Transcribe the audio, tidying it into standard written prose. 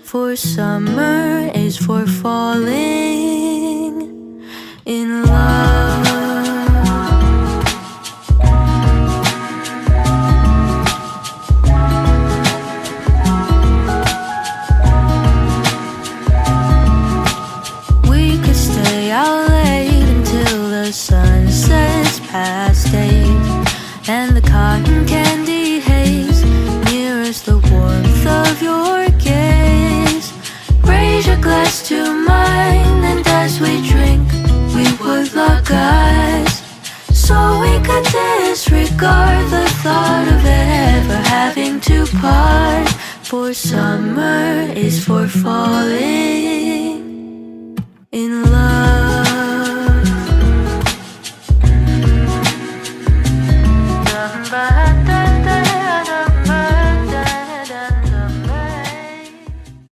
For summer is for falling in love. We could stay out late until the sun sets past 8, and the cotton candy haze nearest the warmth of your gaze. Raise your glass to mine, and as we drink, we would lock eyes, so we could disregard the thought of ever having to part. For summer is for falling in